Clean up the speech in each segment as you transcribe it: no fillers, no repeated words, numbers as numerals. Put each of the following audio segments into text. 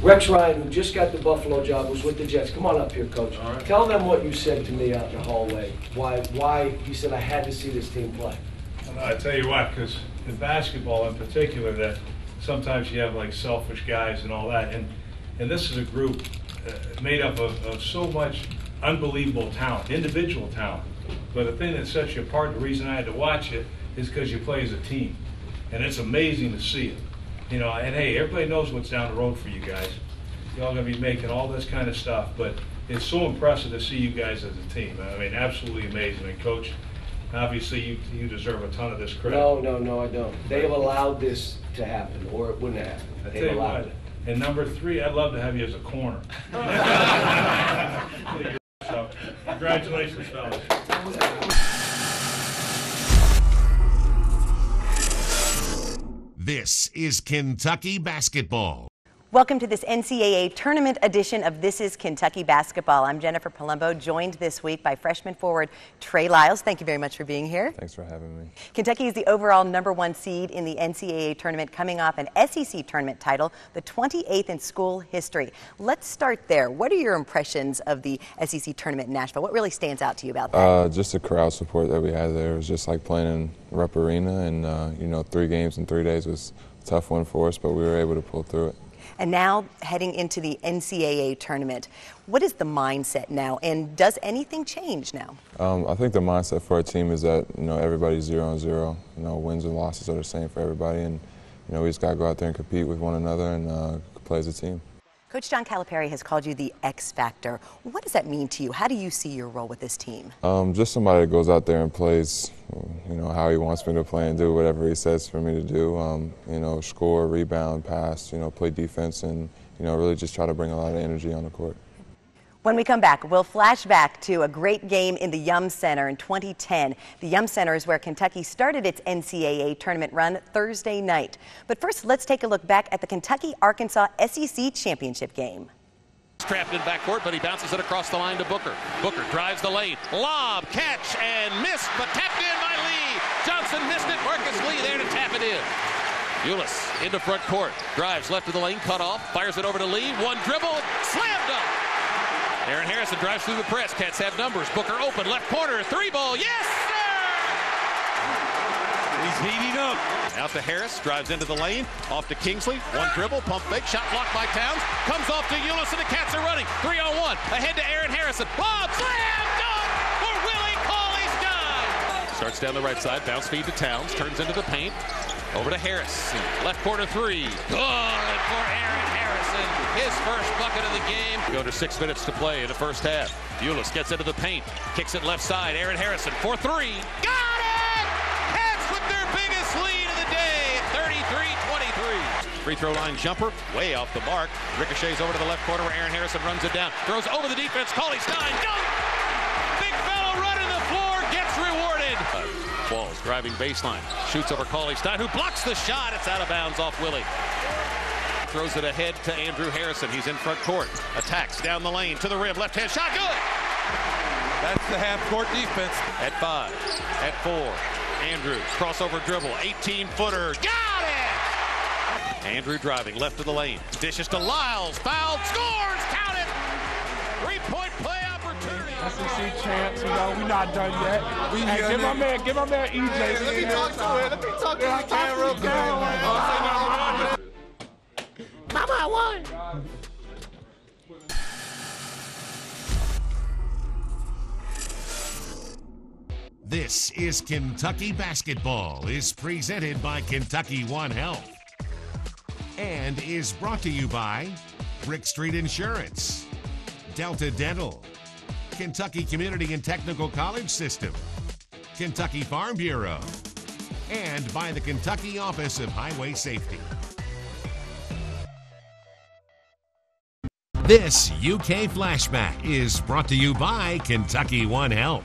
Rex Ryan, who just got the Buffalo job, was with the Jets. Come on up here, Coach. All right. Tell them what you said to me out in the hallway. Why you said I had to see this team play. Well, I tell you what, because in basketball in particular, that sometimes you have like selfish guys and all that, and this is a group made up of so much unbelievable talent, individual talent. But the thing that sets you apart, the reason I had to watch it, is because you play as a team, and it's amazing to see it. You know, and hey, everybody knows what's down the road for you guys. You're all going to be making all this kind of stuff, but it's so impressive to see you guys as a team. I mean, absolutely amazing. And Coach, obviously you deserve a ton of this credit. No, I don't. They have allowed this to happen, or it wouldn't happen. They've allowed it. And number 3, I'd love to have you as a corner. So, congratulations, fellas. This is Kentucky basketball. Welcome to this NCAA tournament edition of This is Kentucky Basketball. I'm Jennifer Palumbo, joined this week by freshman forward Trey Lyles. Thank you very much for being here. Thanks for having me. Kentucky is the overall #1 seed in the NCAA tournament, coming off an SEC tournament title, the 28th in school history. Let's start there. What are your impressions of the SEC tournament in Nashville? What really stands out to you about that? Just the crowd support that we had there. It was just like playing in Rupp Arena, and 3 games in 3 days was a tough one for us, but we were able to pull through it. And now heading into the NCAA tournament, what is the mindset now, and does anything change now? I think the mindset for our team is that everybody's 0-0. Wins and losses are the same for everybody, and we just got to go out there and compete with one another and play as a team. Coach John Calipari has called you the X Factor. What does that mean to you? How do you see your role with this team? Just somebody that goes out there and plays, how he wants me to play and do whatever he says for me to do. Score, rebound, pass, play defense, and really just try to bring a lot of energy on the court. When we come back, we'll flash back to a great game in the Yum Center in 2010. The Yum Center is where Kentucky started its NCAA tournament run Thursday night. But first, let's take a look back at the Kentucky-Arkansas SEC championship game. Trapped in backcourt, but he bounces it across the line to Booker. Booker drives the lane. Lob, catch, and missed, but tapped in by Lee. Johnson missed it. Marcus Lee there to tap it in. Ulis into front court. Drives left of the lane, cut off. Fires it over to Lee. One dribble, slam dunk. Aaron Harrison drives through the press. Cats have numbers. Booker open, left corner, 3-ball. Yes, sir! He's heating up. Out to Harris, drives into the lane. Off to Kingsley. One dribble, pump fake, shot blocked by Towns. Comes off to Ulis, and the Cats are running. 3-on-1. Ahead to Aaron Harrison. Lob, slam dunk for Willie Cauley-Stein. Starts down the right side, bounce feed to Towns. Turns into the paint. Over to Harris. Left corner 3. Good for Aaron Harrison. His first bucket of the game. Go to 6 minutes to play in the first half. Ulis gets into the paint. Kicks it left side. Aaron Harrison for 3. Got it! Cats with their biggest lead of the day at 33-23. Free throw line jumper. Way off the mark. Ricochets over to the left corner where Aaron Harrison runs it down. Throws over the defense. Cauley-Stein. Dunk! Big fellow running the floor. Gets rewarded. Balls driving baseline. Shoots over Cauley-Stein, who blocks the shot. It's out of bounds off Willie. Throws it ahead to Andrew Harrison. He's in front court. Attacks down the lane to the rim. Left hand shot. Good. That's the half court defense. At 5. At 4. Andrew. Crossover dribble. 18-footer. Got it! Andrew driving left of the lane. Dishes to Lyles. Fouled. Scores. Count it. 3-point play opportunity. SEC champs, we're not done yet. Hey, get my man EJ. Let me talk to him. Let me talk to the camera real quick. Mama, I won. This is Kentucky Basketball is presented by Kentucky One Health and is brought to you by Brick Street Insurance, Delta Dental, Kentucky Community and Technical College System, Kentucky Farm Bureau, and by the Kentucky Office of Highway Safety. This UK Flashback is brought to you by Kentucky One Health.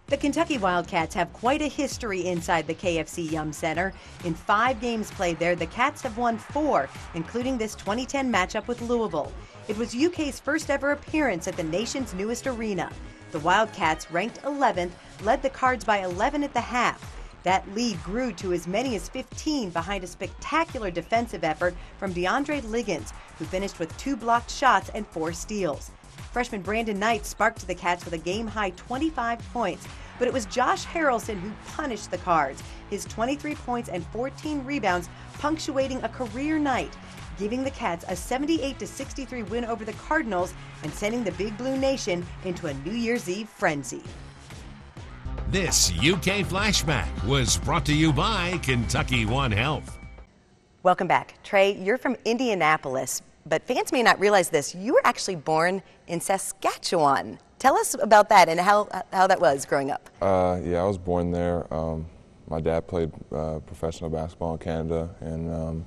The Kentucky Wildcats have quite a history inside the KFC Yum Center. In 5 games played there, the Cats have won 4, including this 2010 matchup with Louisville. It was UK's first ever appearance at the nation's newest arena. The Wildcats, ranked 11th, led the Cards by 11 at the half. That lead grew to as many as 15 behind a spectacular defensive effort from DeAndre Liggins, who finished with 2 blocked shots and 4 steals. Freshman Brandon Knight sparked the Cats with a game-high 25 points, but it was Josh Harrelson who punished the Cards, his 23 points and 14 rebounds punctuating a career night, giving the Cats a 78-63 win over the Cardinals and sending the Big Blue Nation into a New Year's Eve frenzy. This UK Flashback was brought to you by Kentucky One Health. Welcome back. Trey, you're from Indianapolis, but fans may not realize this. You were actually born in Saskatchewan. Tell us about that and how that was growing up. Yeah, I was born there. My dad played professional basketball in Canada, and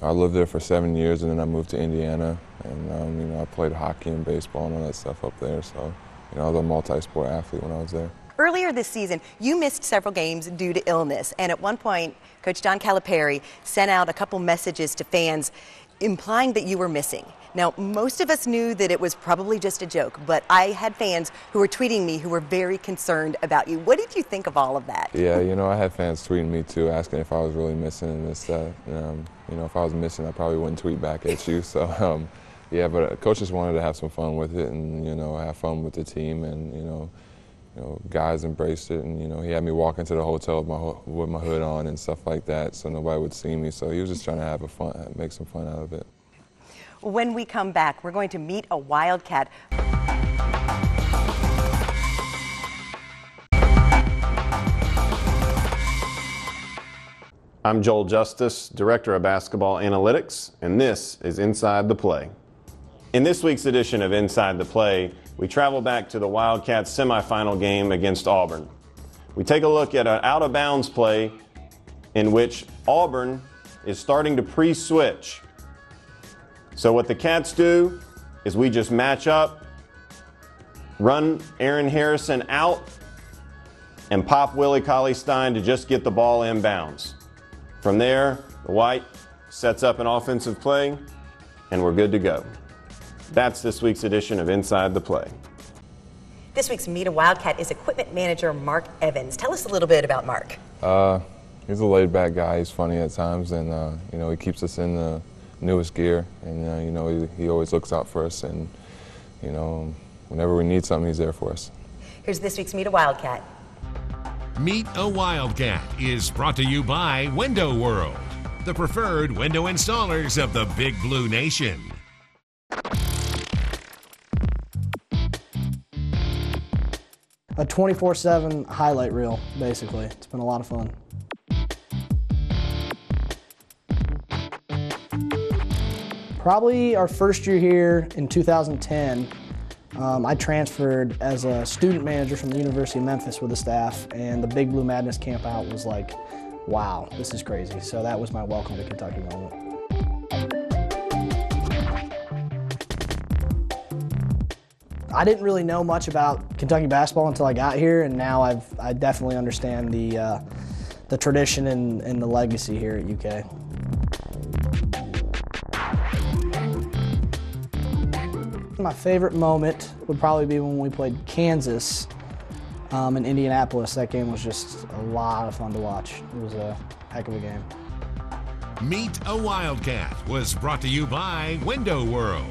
I lived there for 7 years, and then I moved to Indiana, and I played hockey and baseball and all that stuff up there. So, I was a multi-sport athlete when I was there. Earlier this season, you missed several games due to illness, and at one point, Coach John Calipari sent out a couple messages to fans implying that you were missing. Now, most of us knew that it was probably just a joke, but I had fans who were tweeting me who were very concerned about you. What did you think of all of that? Yeah, I had fans tweeting me too, asking if I was really missing and this, that. If I was missing, I probably wouldn't tweet back at you. So, yeah, but coach just wanted to have some fun with it and, have fun with the team, and, guys embraced it, and, he had me walk into the hotel with my hood on and stuff like that so nobody would see me. So he was just trying to make some fun out of it. When we come back, we're going to meet a Wildcat. I'm Joel Justice, Director of Basketball Analytics, and this is Inside the Play. In this week's edition of Inside the Play, we travel back to the Wildcats semifinal game against Auburn. We take a look at an out-of-bounds play in which Auburn is starting to pre-switch. So what the Cats do is we just match up, run Aaron Harrison out, and pop Willie Cauley-Stein to just get the ball inbounds. From there, the White sets up an offensive play, and we're good to go. That's this week's edition of Inside the Play. This week's Meet a Wildcat is equipment manager Mark Evans. Tell us a little bit about Mark. He's a laid-back guy. He's funny at times, and he keeps us in the newest gear, and he always looks out for us, and whenever we need something, he's there for us. Here's this week's Meet a Wildcat. Meet a Wildcat is brought to you by Window World, the preferred window installers of the Big Blue Nation. A 24/7 highlight reel, basically. It's been a lot of fun. Probably our first year here in 2010, I transferred as a student manager from the University of Memphis with the staff, and the Big Blue Madness camp out was like, wow, this is crazy. So that was my welcome to Kentucky moment. I didn't really know much about Kentucky basketball until I got here, and now I definitely understand the tradition and the legacy here at UK. My favorite moment would probably be when we played Kansas in Indianapolis. That game was just a lot of fun to watch. It was a heck of a game. Meet a Wildcat was brought to you by Window World,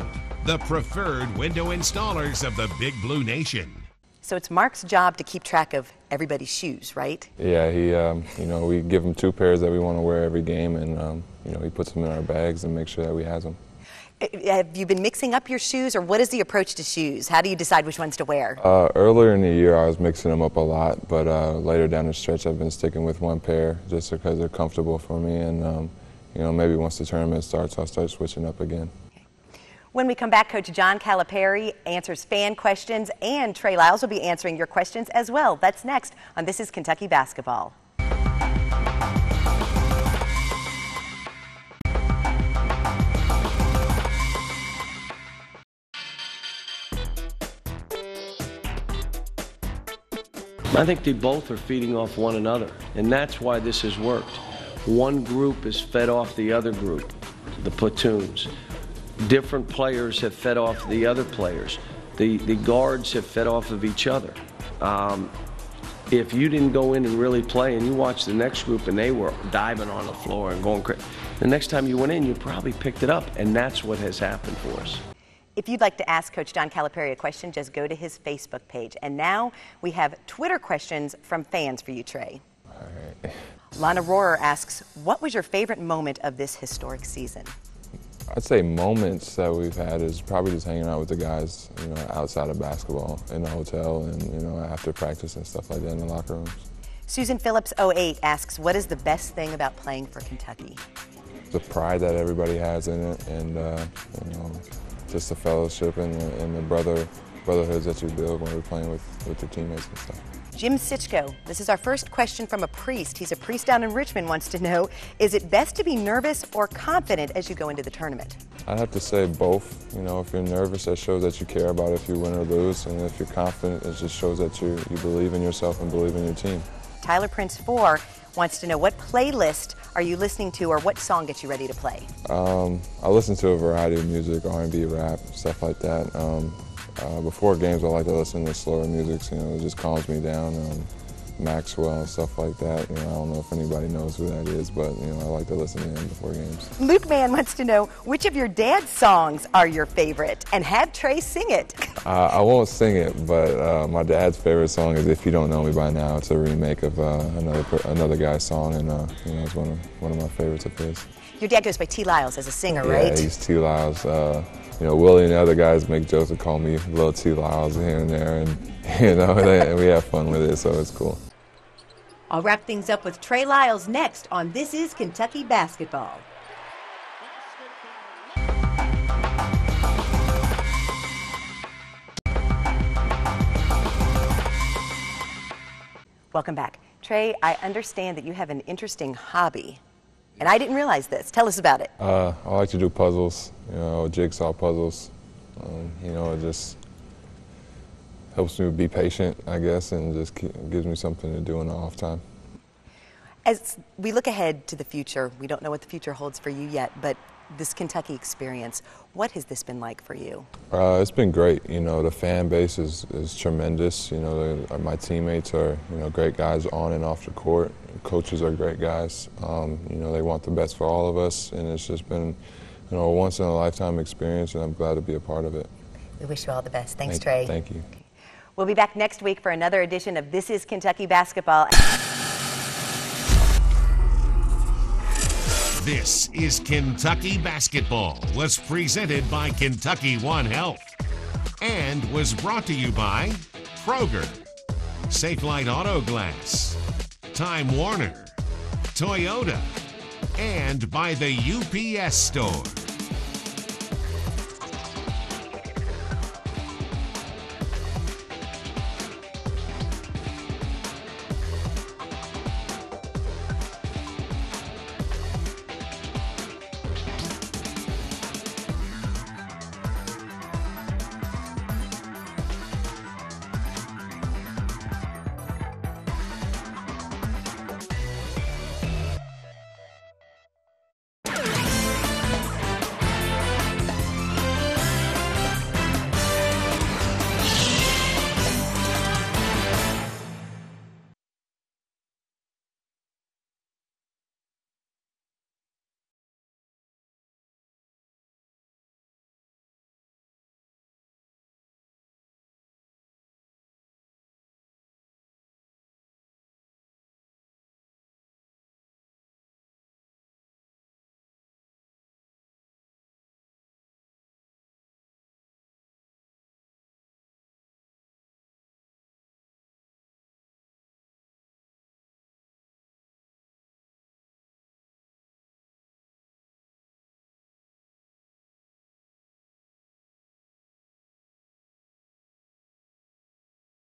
the preferred window installers of the Big Blue Nation. So it's Mark's job to keep track of everybody's shoes, right? Yeah, we give him 2 pairs that we want to wear every game, and he puts them in our bags and makes sure that we has them. Have you been mixing up your shoes, or what is the approach to shoes? How do you decide which ones to wear? Earlier in the year, I was mixing them up a lot, but later down the stretch, I've been sticking with 1 pair just because they're comfortable for me, and maybe once the tournament starts, I'll start switching up again. When we come back, Coach John Calipari answers fan questions, and Trey Lyles will be answering your questions as well. That's next on This is Kentucky Basketball. I think they both are feeding off one another, and that's why this has worked. One group is fed off the other group, the platoons. Different players have fed off the other players. The guards have fed off of each other. If you didn't go in and really play and you watched the next group and they were diving on the floor and going crazy, the next time you went in, you probably picked it up, and that's what has happened for us. If you'd like to ask Coach John Calipari a question, just go to his Facebook page. And now we have Twitter questions from fans for you, Trey. All right. Lana Rohrer asks, what was your favorite moment of this historic season? I'd say moments that we've had is probably just hanging out with the guys, you know, outside of basketball, in the hotel, and, you know, after practice and stuff like that in the locker rooms. Susan Phillips 08 asks, what is the best thing about playing for Kentucky? The pride that everybody has in it, and you know, just the fellowship and the brotherhoods that you build when we're playing with your teammates and stuff. Jim Sitchko, this is our first question from a priest. He's a priest down in Richmond, wants to know, is it best to be nervous or confident as you go into the tournament? I'd have to say both. You know, if you're nervous, that shows that you care about if you win or lose, and if you're confident, it just shows that you believe in yourself and believe in your team. Tyler Prince 4 wants to know, what playlist are you listening to, or what song gets you ready to play? I listen to a variety of music, R&B, rap, stuff like that. Before games, I like to listen to slower music. You know, it just calms me down. Maxwell and stuff like that. You know, I don't know if anybody knows who that is, but you know, I like to listen to him before games. Luke Mann wants to know, which of your dad's songs are your favorite, and have Trey sing it. I won't sing it, but my dad's favorite song is "If You Don't Know Me By Now." It's a remake of another guy's song, and you know, it's one of my favorites of his. Your dad goes by T. Lyles as a singer, yeah, right? Yeah, he's T. Lyles. You know, Willie and the other guys make jokes and call me Little T. Lyles here and there, and you know, and we have fun with it, so it's cool. I'll wrap things up with Trey Lyles next on This Is Kentucky Basketball. Welcome back. Trey, I understand that you have an interesting hobby, and I didn't realize this. Tell us about it. I like to do puzzles, you know, jigsaw puzzles. You know, it just helps me be patient, I guess, and just gives me something to do in the off time. As we look ahead to the future, we don't know what the future holds for you yet, but this Kentucky experience, what has this been like for you? It's been great. You know, the fan base is tremendous. You know, my teammates are, you know, great guys on and off the court. Coaches are great guys. You know, they want the best for all of us, and it's just been, you know, a once-in-a-lifetime experience, and I'm glad to be a part of it. We wish you all the best. Thanks, Trey. Thank you. We'll be back next week for another edition of This Is Kentucky Basketball. This is Kentucky Basketball, was presented by Kentucky One Health and was brought to you by Kroger, Safelite Auto Glass, Time Warner, Toyota, and by the UPS Store.